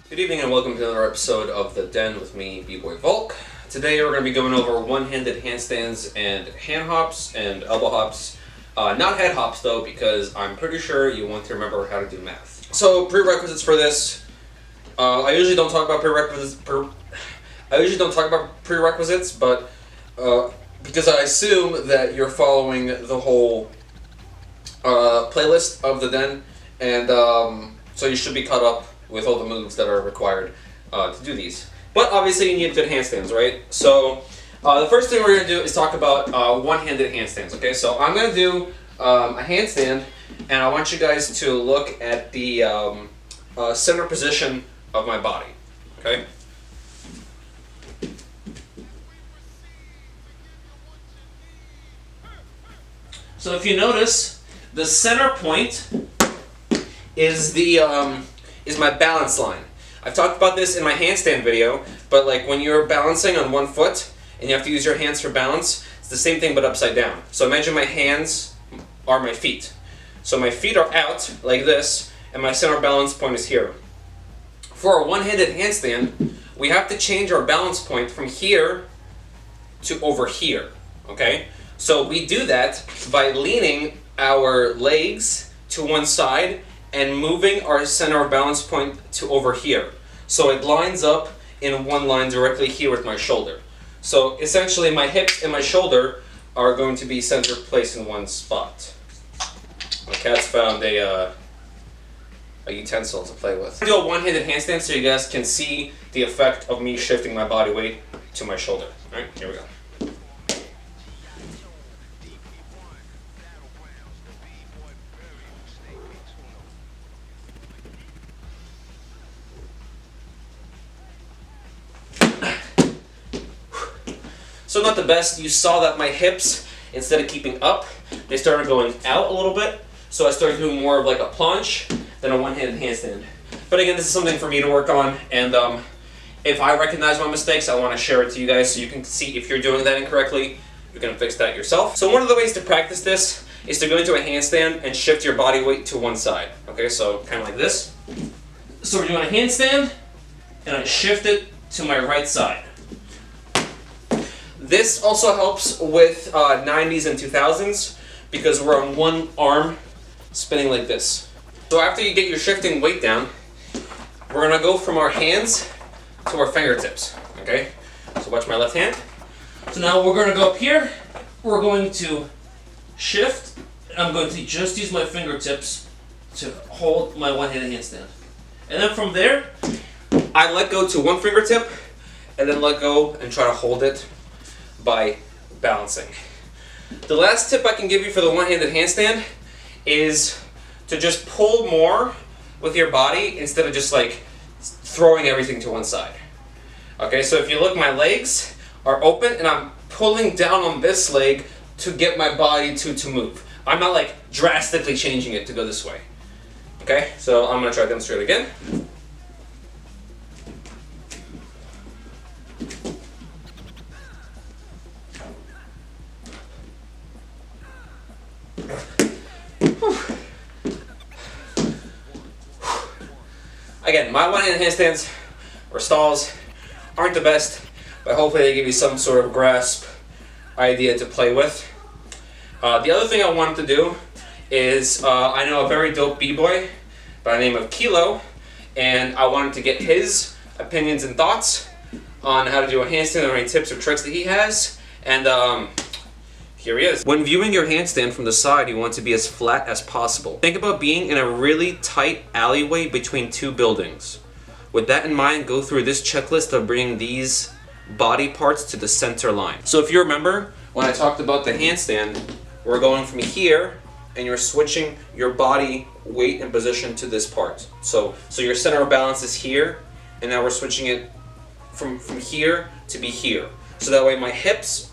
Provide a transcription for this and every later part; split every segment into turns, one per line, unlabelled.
Good evening and welcome to another episode of The Den with me, Bboy Volk. Today we're going to be going over one-handed handstands and hand hops and elbow hops. Not head hops though, because I'm pretty sure you want to remember how to do math. So prerequisites for this. I usually don't talk about prerequisites, but because I assume that you're following the whole playlist of The Den, and so you should be caught up with all the moves that are required to do these. But obviously you need good handstands, right? So the first thing we're going to do is talk about one-handed handstands, okay? So I'm going to do a handstand, and I want you guys to look at the center position of my body, okay? So if you notice, the center point is my balance line. I've talked about this in my handstand video, but like when you're balancing on one foot and you have to use your hands for balance, it's the same thing but upside down. So imagine my hands are my feet. So my feet are out like this, and my center balance point is here. For a one-handed handstand, we have to change our balance point from here to over here, okay? So we do that by leaning our legs to one side and moving our center of balance point to over here. So it lines up in one line directly here with my shoulder. So essentially my hips and my shoulder are going to be center placed in one spot. My cat's found a utensil to play with. I'm going to do a one-handed handstand so you guys can see the effect of me shifting my body weight to my shoulder. Alright, here we go. So not the best. You saw that my hips, instead of keeping up, they started going out a little bit. So I started doing more of like a planche than a one-handed handstand. But again, this is something for me to work on, and if I recognize my mistakes, I want to share it to you guys so you can see if you're doing that incorrectly, you can fix that yourself. So one of the ways to practice this is to go into a handstand and shift your body weight to one side. Okay, so kind of like this. So we're doing a handstand, and I shift it to my right side. This also helps with 90s and 2000s because we're on one arm spinning like this. So after you get your shifting weight down, we're going to go from our hands to our fingertips, okay? So watch my left hand. So now we're going to go up here, we're going to shift, and I'm going to just use my fingertips to hold my one-handed handstand. And then from there, I let go to one fingertip, and then let go and try to hold it by balancing. The last tip I can give you for the one-handed handstand is to just pull more with your body instead of just like throwing everything to one side. Okay, so if you look, my legs are open and I'm pulling down on this leg to get my body to move. I'm not like drastically changing it to go this way. Okay, so I'm going to try to demonstrate again. Again, my one-handed handstands or stalls aren't the best, but hopefully they give you some sort of grasp idea to play with. The other thing I wanted to do is I know a very dope b-boy by the name of Kilo, and I wanted to get his opinions and thoughts on how to do a handstand or any tips or tricks that he has, and here he is. When viewing your handstand from the side, you want to be as flat as possible. Think about being in a really tight alleyway between two buildings. With that in mind, go through this checklist of bringing these body parts to the center line. So if you remember, when I talked about the handstand, we're going from here, and you're switching your body weight and position to this part. So your center of balance is here, and now we're switching it from here to be here. So that way my hips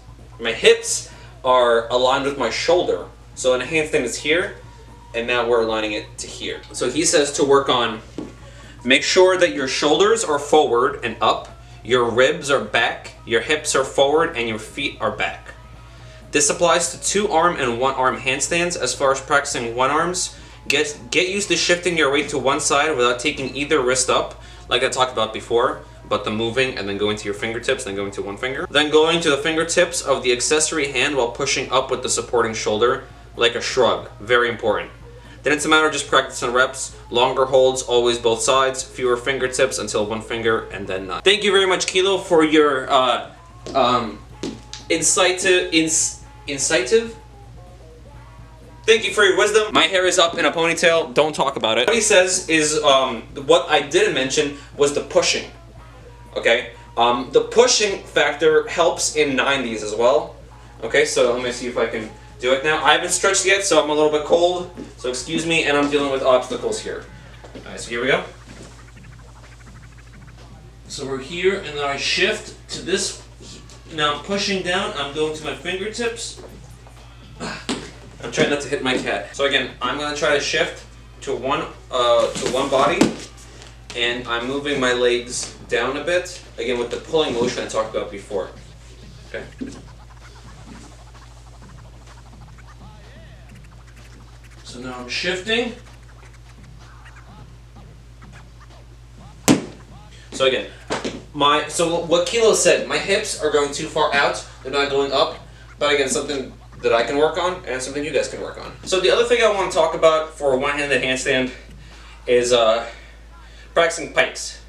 are aligned with my shoulder. So in a handstand it's here, and now we're aligning it to here. So he says to work on, make sure that your shoulders are forward and up, your ribs are back, your hips are forward, and your feet are back. This applies to 2-arm and 1-arm handstands. As far as practicing 1-arms, get used to shifting your weight to one side without taking either wrist up. like I talked about before, but the moving and then going to your fingertips, then going to one finger. Then going to the fingertips of the accessory hand while pushing up with the supporting shoulder, like a shrug. Very important. Then it's a matter of just practicing reps. Longer holds, always both sides. Fewer fingertips until one finger, and then none. Thank you very much, Kilo, for your incisive. Thank you for your wisdom. My hair is up in a ponytail. Don't talk about it. What he says is, what I didn't mention was the pushing. Okay? The pushing factor helps in 90s as well. Okay, so let me see if I can do it now. I haven't stretched yet, so I'm a little bit cold. So excuse me, and I'm dealing with obstacles here. Alright, so here we go. So we're here, and then I shift to this. Now I'm pushing down. I'm going to my fingertips. I'm trying not to hit my cat. So again, I'm going to try to shift to one body, and I'm moving my legs down a bit. Again, with the pulling motion I talked about before. Okay. So now I'm shifting. So again, so what Kilo said, my hips are going too far out, they're not going up, but again, something that I can work on and something you guys can work on. So the other thing I want to talk about for a one-handed handstand is practicing pikes.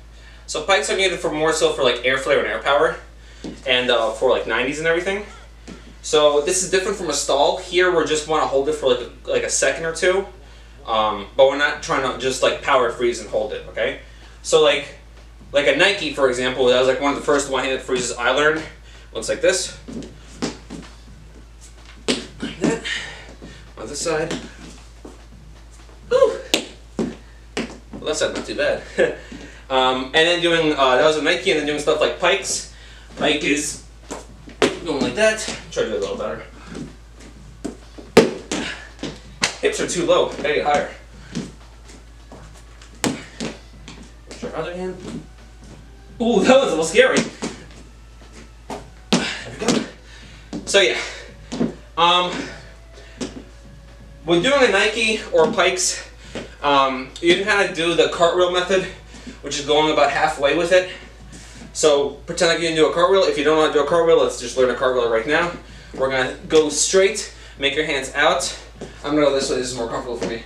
So pikes are needed for more so for like air flare and air power, and for like 90s and everything. So this is different from a stall. Here we just want to hold it for like a second or two, but we're not trying to just like power freeze and hold it, okay? So like a Nike, for example, that was like one of the first one-handed freezes I learned. Looks like this. Like that. On this side. Ooh. Well, that side not too bad. And then doing, that was a Nike, and then doing stuff like Pikes. Pike is going like that. Try to do it a little better. Hips are too low. Gotta get higher. Try other hand. Ooh, that was a little scary. There we go. So yeah. When doing a Nike or Pikes, you can kind of do the cartwheel method, which is going about halfway with it. So pretend like you can do a cartwheel. If you don't know how to do a cartwheel, let's just learn a cartwheel right now. We're gonna go straight, make your hands out. I'm gonna go this way, this is more comfortable for me.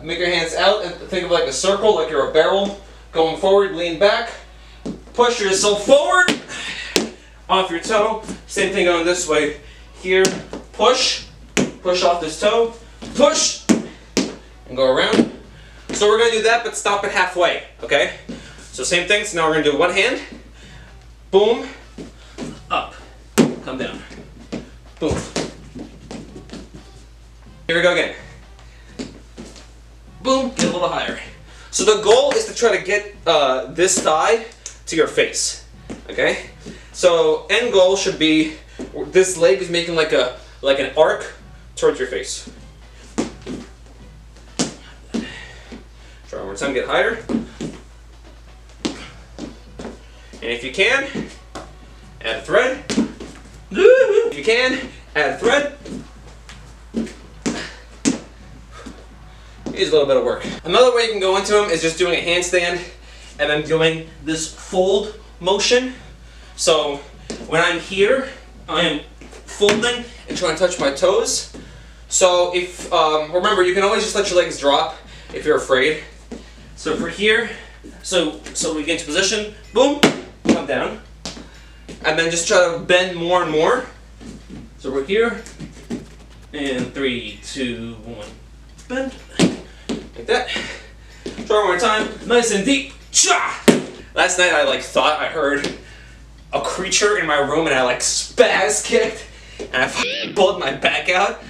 Make your hands out and think of it like a circle, like you're a barrel. Going forward, lean back, push yourself forward, off your toe. Same thing going this way. Here, push off this toe, push, and go around. So we're gonna do that, but stop it halfway, okay? So same thing, so now we're gonna do one hand, boom, up, come down, boom. Here we go again. Boom, get a little higher. So the goal is to try to get this thigh to your face, okay? So end goal should be, this leg is making like an arc towards your face. Try one more time, get higher. And if you can, add a thread. If you can, add a thread. Needs a little bit of work. Another way you can go into them is just doing a handstand and then doing this fold motion. So when I'm here, I am folding and trying to touch my toes. So if, remember, you can always just let your legs drop if you're afraid. So for here, so we get into position, boom, come down. And then just try to bend more and more. So we're here, and 3, 2, 1, bend. Like that. Try one more time, nice and deep. Cha! Last night I thought I heard a creature in my room and I spaz kicked and I pulled my back out.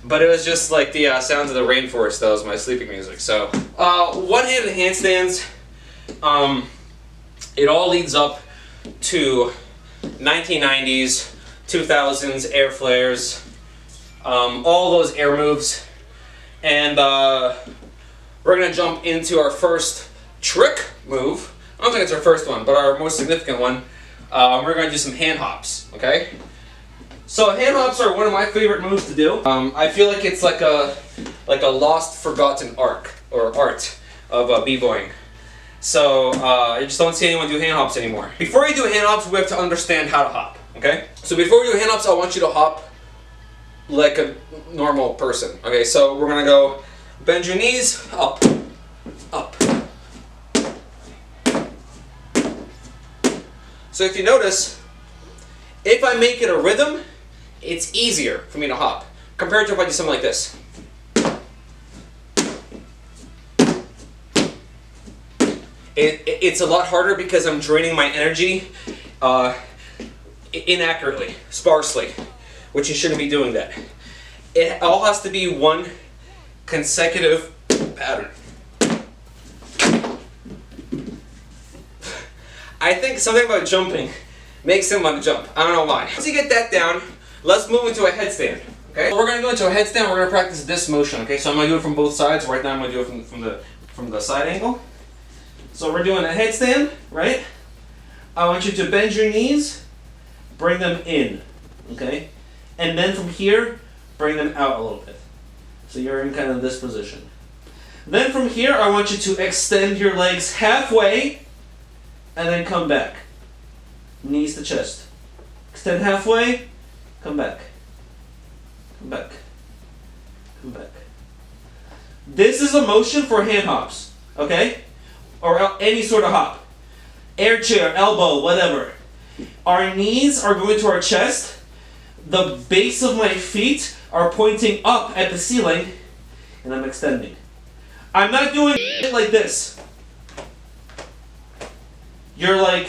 But it was just like the sounds of the rainforest. That was my sleeping music. So, one-handed handstands, it all leads up to 1990s, 2000s air flares, all those air moves. And we're going to jump into our first trick move. I don't think it's our first one, but our most significant one. We're going to do some hand hops, okay? So hand hops are one of my favorite moves to do. I feel like it's like a lost, forgotten art of b-boying. So I just don't see anyone do hand hops anymore. Before you do hand hops, we have to understand how to hop, okay? So before we do hand hops, I want you to hop like a normal person. Okay, so we're gonna go bend your knees, up, up. So if you notice, if I make it a rhythm, it's easier for me to hop compared to if I do something like this. It's a lot harder because I'm draining my energy inaccurately, sparsely, which you shouldn't be doing that. It all has to be one consecutive pattern. I think something about jumping makes him want to jump. I don't know why. Once you get that down, let's move into a headstand. Okay? So we're going to go into a headstand. We're going to practice this motion. Okay? So I'm going to do it from both sides. Right now I'm going to do it from the side angle. So we're doing a headstand, right? I want you to bend your knees, bring them in, okay? And then from here, bring them out a little bit. So you're in kind of this position. Then from here, I want you to extend your legs halfway and then come back. Knees to chest. Extend halfway, come back. Come back. Come back. This is a motion for hand hops, okay? Or any sort of hop. Air chair, elbow, whatever. Our knees are going to our chest. The base of my feet are pointing up at the ceiling, and I'm extending. I'm not doing it like this. You're like,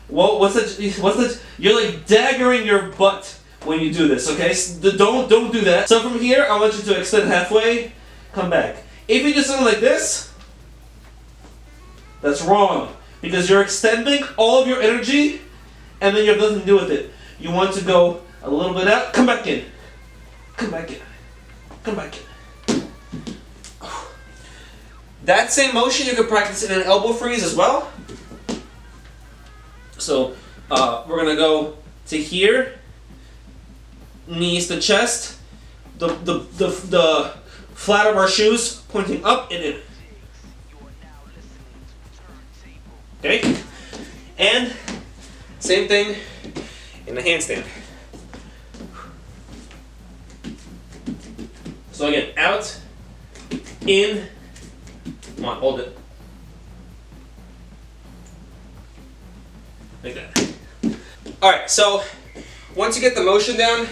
what's that? You're like daggering your butt when you do this, okay? So don't do that. So from here, I want you to extend halfway, come back. If you do something like this, that's wrong, because you're extending all of your energy and then you have nothing to do with it. You want to go a little bit out, come back in. Come back in. Come back in. That same motion you can practice in an elbow freeze as well. So we're going to go to here, knees to chest, the flat of our shoes pointing up and in. Okay? And same thing in the handstand. So again, out, in, come on, hold it. Like that. Alright, so once you get the motion down,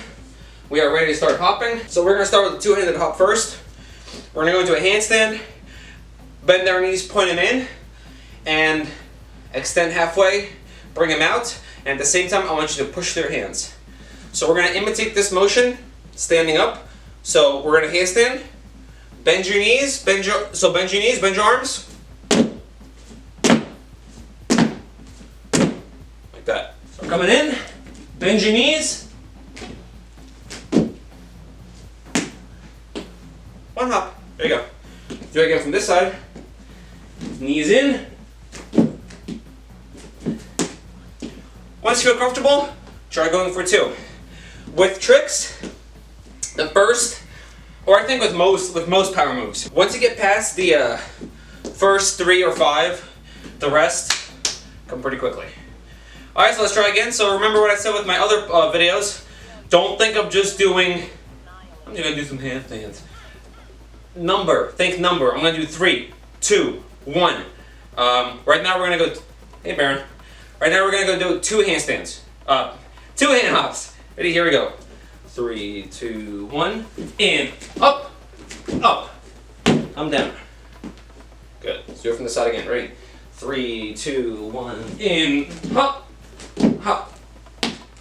we are ready to start hopping. So we're going to start with the two-handed hop first. We're going to go into a handstand, bend our knees, point them in, and extend halfway, bring them out, and at the same time I want you to push their hands. So we're going to imitate this motion, standing up. So we're going to handstand, bend your knees, bend your arms. Like that. So coming in, bend your knees. One hop. There you go. Do it again from this side. Knees in. Once you feel comfortable, try going for two. With tricks, the first, or I think with most power moves, once you get past the first 3 or 5, the rest come pretty quickly. Alright, so let's try again. So remember what I said with my other videos. Don't think of just doing, I'm just going to do some handstands. Think number. I'm going to do 3, 2, 1. Right now we're going to go, hey Baron. Right now we're going to go do 2 handstands. 2 hand hops. Ready? Here we go. 3, 2, 1. And up, up. I'm down. Good. Let's do it from the side again. Ready? 3, 2, 1. In, hop, hop.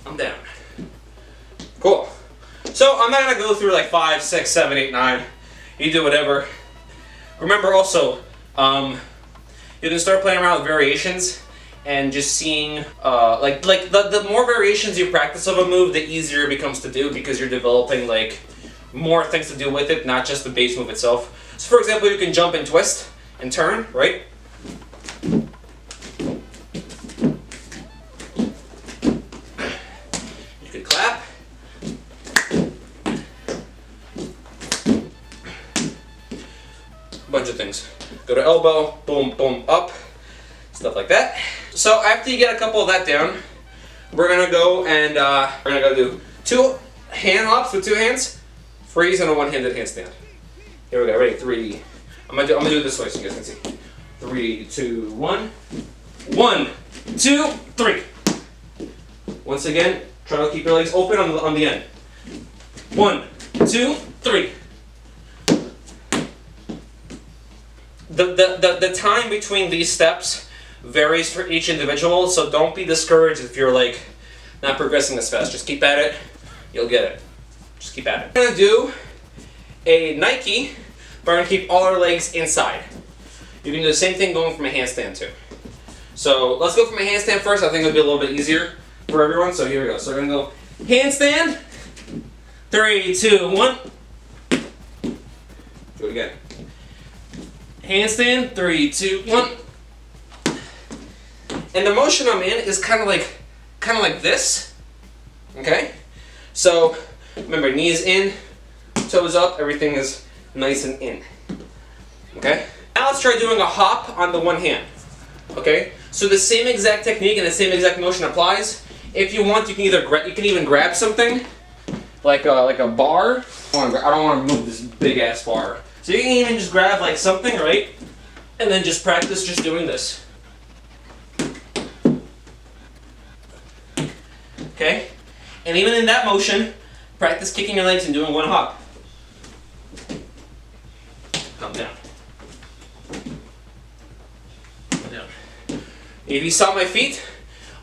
I'm down. Cool. So I'm not going to go through like 5, 6, 7, 8, 9. You do whatever. Remember also, you can start playing around with variations and just seeing, like the more variations you practice of a move, the easier it becomes to do because you're developing like more things to do with it, not just the base move itself. So for example, you can jump and twist and turn, right? You could clap. Bunch of things. go to elbow, boom, boom, up, stuff like that. So after you get a couple of that down, we're gonna go and we're gonna go do 2 hand hops with 2 hands, freeze, and a one-handed handstand. Here we go. Ready? 3. I'm gonna do it this way so you guys can see. 3, 2, 1. 1, 2, 3. Once again, try to keep your legs open on the end. 1, 2, 3. The time between these steps varies for each individual, so don't be discouraged if you're like not progressing as fast. Just keep at it, you'll get it. Just keep at it. We're gonna do a Nike, but we're gonna keep all our legs inside. You can do the same thing going from a handstand too. So let's go from a handstand first. I think it'll be a little bit easier for everyone. So here we go. So we're gonna go handstand. 3, 2, 1. Do it again. Handstand. 3, 2, 1. And the motion I'm in is kind of like this. Okay. So remember, knees in, toes up. Everything is nice and in. Okay. Now let's try doing a hop on the one hand. Okay. So the same exact technique and the same exact motion applies. If you want, you can even grab something like a bar. I don't want to move this big ass bar. So you can even just grab like something, right? And then just practice just doing this. Okay? And even in that motion, practice kicking your legs and doing one hop. Come down. Come down. If you saw my feet,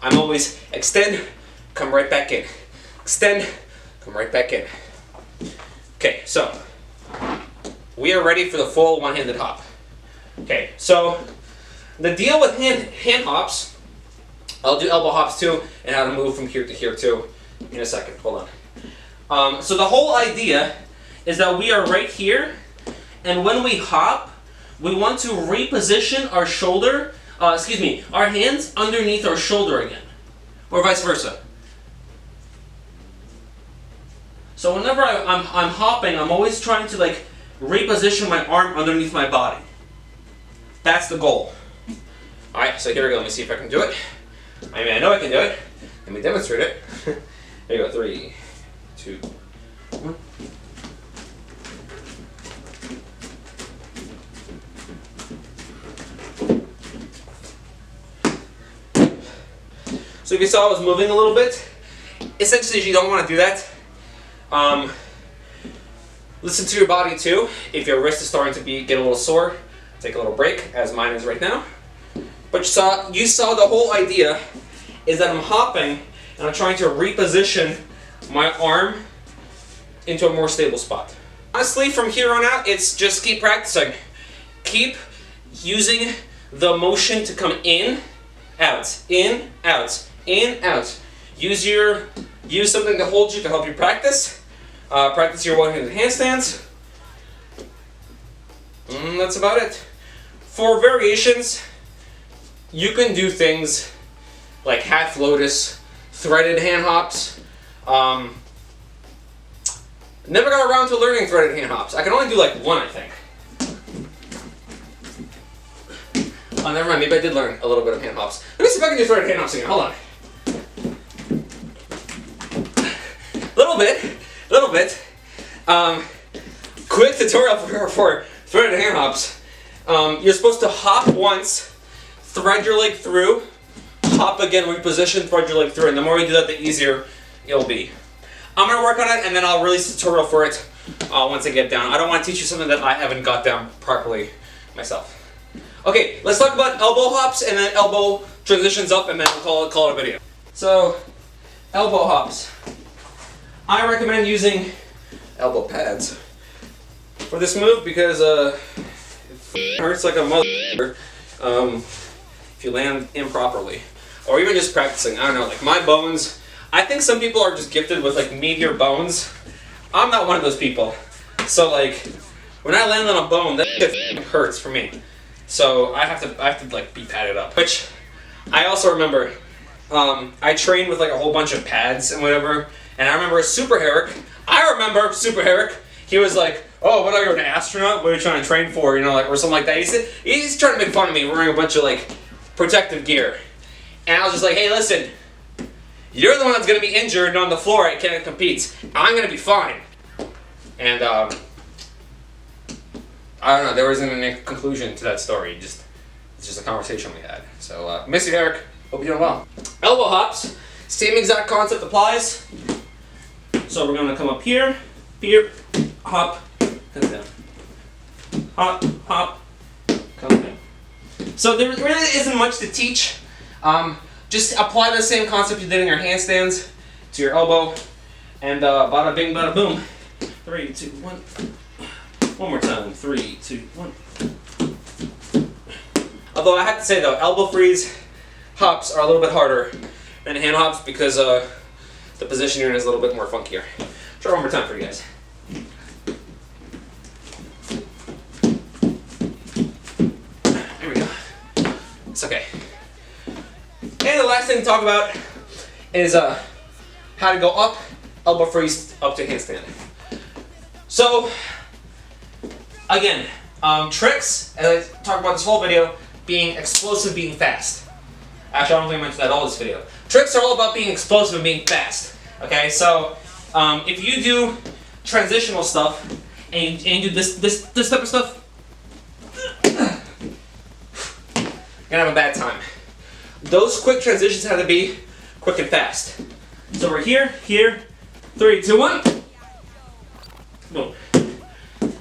I'm always extend, come right back in. Extend, come right back in. Okay, so we are ready for the full one-handed hop. Okay, so the deal with hand hops, I'll do elbow hops too, and how to move from here to here too in a second. Hold on. So the whole idea is that we are right here, and when we hop, we want to reposition our shoulder, our hands underneath our shoulder again, or vice versa. So whenever I'm hopping, I'm always trying to like reposition my arm underneath my body. That's the goal. All right, so here we go. Let me see if I can do it. I mean, I know I can do it. Let me demonstrate it. Here you go. 3, 2, 1. So if you saw I was moving a little bit, essentially you don't want to do that. Listen to your body too. If your wrist is starting to get a little sore, take a little break, as mine is right now. But you saw the whole idea is that I'm hopping and I'm trying to reposition my arm into a more stable spot. Honestly, from here on out, it's just keep practicing. Keep using the motion to come in, out, in, out, in, out. Use something to hold you to help you practice. Practice your one-handed handstands. That's about it. For variations, you can do things like half lotus, threaded hand hops. Never got around to learning threaded hand hops. I can only do like one, I think. Oh, never mind. Maybe I did learn a little bit of hand hops. Let me see if I can do threaded hand hops again. Hold on. Little bit. Quick tutorial for threaded hand hops. You're supposed to hop once, thread your leg through, hop again, reposition, thread your leg through, and the more you do that, the easier it'll be. I'm gonna work on it, and then I'll release a tutorial for it once I get down. I don't want to teach you something that I haven't got down properly myself. Okay, let's talk about elbow hops and then elbow transitions up, and then we'll call it a video. So, elbow hops. I recommend using elbow pads for this move because it hurts like a mother if you land improperly, or even just practicing. I don't know, like my bones. I think some people are just gifted with like meatier bones. I'm not one of those people. So like when I land on a bone, that shit hurts for me. So I have to like be padded up. Which I also remember. I trained with like a whole bunch of pads and whatever. And I remember Super Herrick. He was like oh, what are you, an astronaut? What are you trying to train for? You know, like, or something like that. He's trying to make fun of me wearing a bunch of, like, protective gear. And I was just like, hey, listen, you're the one that's going to be injured on the floor at Canada Competes. I'm going to be fine. And, I don't know, there wasn't any conclusion to that story. It's just a conversation we had. So, miss you, Eric. Hope you're doing well. Elbow hops, same exact concept applies. So we're going to come up here, hop, come down. Hop, hop, come down. So there really isn't much to teach. Just apply the same concept you did in your handstands to your elbow, and bada bing, bada boom. 3, 2, 1. One more time. 3, 2, 1. Although I have to say though, elbow freeze hops are a little bit harder than hand hops because the position here is a little bit more funkier. Try one more time for you guys. There we go. It's okay. And the last thing to talk about is how to go up, elbow freeze, up to handstand. So, again, tricks, as I talk about this whole video, being explosive, being fast. Actually, I don't think I mentioned that all this video. Tricks are all about being explosive and being fast. Okay, so if you do transitional stuff and you do this type of stuff, you're gonna have a bad time. Those quick transitions have to be quick and fast. So we're here, 3, 2, 1. Boom.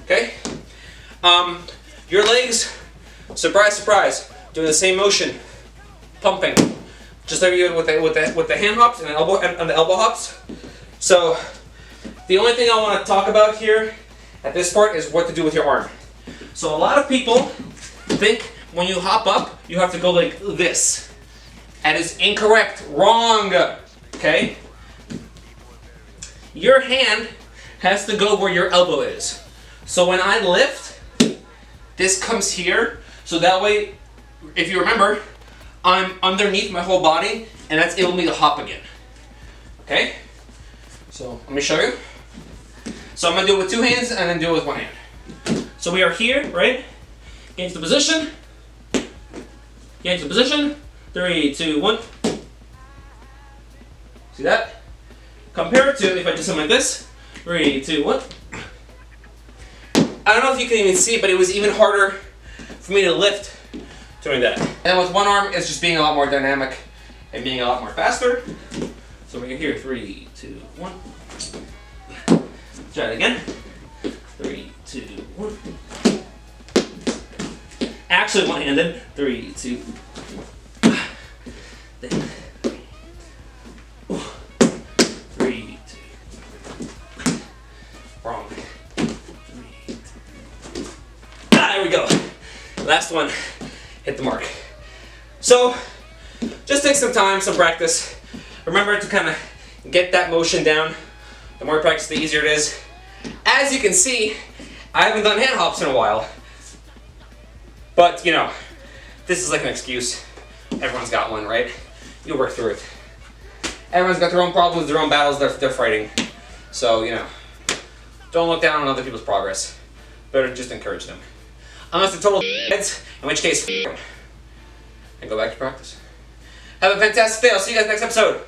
Okay. Your legs, surprise, surprise, doing the same motion, pumping, just like you did with the hand hops and the elbow hops. So the only thing I want to talk about here at this part is what to do with your arm. So a lot of people think when you hop up, you have to go like this. That is incorrect. Wrong. Okay? Your hand has to go where your elbow is. So when I lift, this comes here. So that way, if you remember, I'm underneath my whole body, and that's able me to hop again. Okay? So let me show you. So I'm going to do it with two hands and then do it with one hand. So we are here, right? Get into the position. Get into the position. 3, 2, 1. See that? Compare it to if I do something like this. 3, 2, 1. I don't know if you can even see, but it was even harder for me to lift doing that. And with one arm, it's just being a lot more dynamic and being a lot more faster. So we're here. 3, 2, 1. Try it again. 3, 2, 1. Actually one-handed. 3, 2. Then 3, 2. Wrong. 3, 2. There we go. Last one. Hit the mark. So, just take some time, some practice. Remember to kind of get that motion down. The more you practice, the easier it is. As you can see, I haven't done hand hops in a while. But, you know, this is like an excuse. Everyone's got one, right? You'll work through it. Everyone's got their own problems, their own battles they're fighting. So, you know, don't look down on other people's progress. Better just encourage them. Unless they're total heads, in which case, and go back to practice. Have a fantastic day. I'll see you guys next episode.